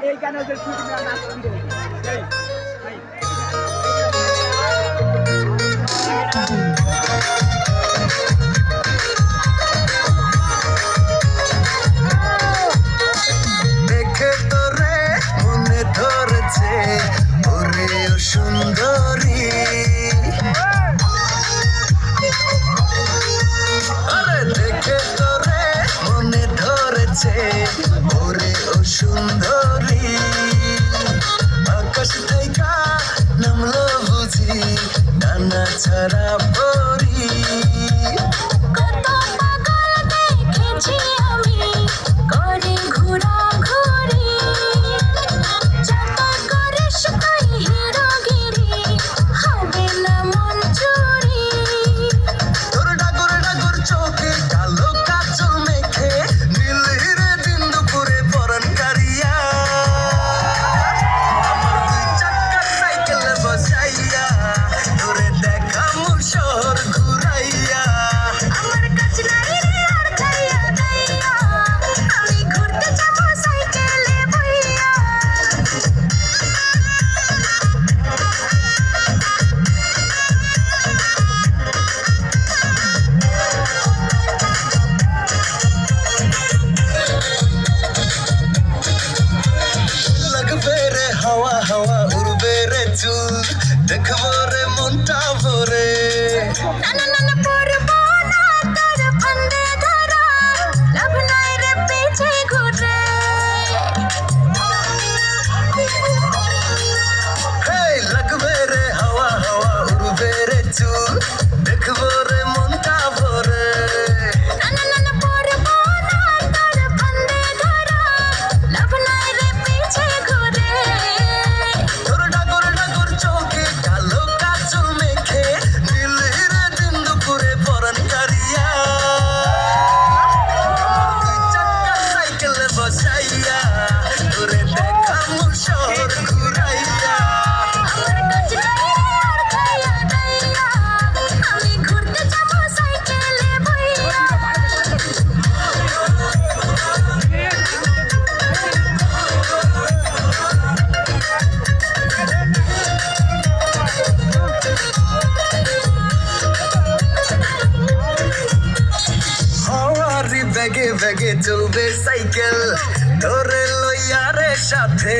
এই গানে ওদের ছুটি নেওয়া নাচ দেখে তোরে মনে ধরেছে ওরে সুন্দরী, আরে দেখে তোরে মনে ধরেছে ওরে সুন্দরী। আকাশ থেকে নামলো বুঝি ডানা ছাড়া পরি, কত পাগল দেখেছি আমি করে ঘোরাঘুরি, যত করিস তুই হিরোগিরি হবে না মন চুরি। তোর ডাগর ডাগর চোখে কালো কাজল মেখে নীলিরে দিন দুপুরে পরান কারিয়া, আমার দুই চাক্কা সাইকেলে বসাইয়া তোরে দেখামু শহর ঘুরাইয়া। আমার কাছে নাই রে আর খাইয়া দাইয়া, আমি ঘুরতে যাবো সাইকেলে বইয়া। লাগবে রে হাওয়া হাওয়া উড়বে রে চুল, দেখবো রে মনটা ভরে। না না না না পড়বো না তোর ফান্দে ধরা, লাভ নাই রে পিছে ঘুরে। হেই লাগবে রে হাওয়া হাওয়া উড়বে রে চুল, দেখবো রে মনটা ভরে। না না না না পড়বো না তোর ফান্দে ধরা, লাভ নাই রে পিছে ঘুরে। তোর ডাগর ডাগর চোখে কালো কাজল মেখে নীলিরে দিন দুপুরে পরান কারিয়া, দুই চাক্কা সাইকেলে বসাইয়া তোরে দেখামু শহর ঘুরাইয়া। আমার কাছে নাই রে আর খাইয়া দাইয়া, আমি ঘুরতে যাবো সাইকেলে বইয়া। হাওয়ারি ব্যাগে ব্যাগে চলবে সাইকেল তোরে লইয়া রে সাথে।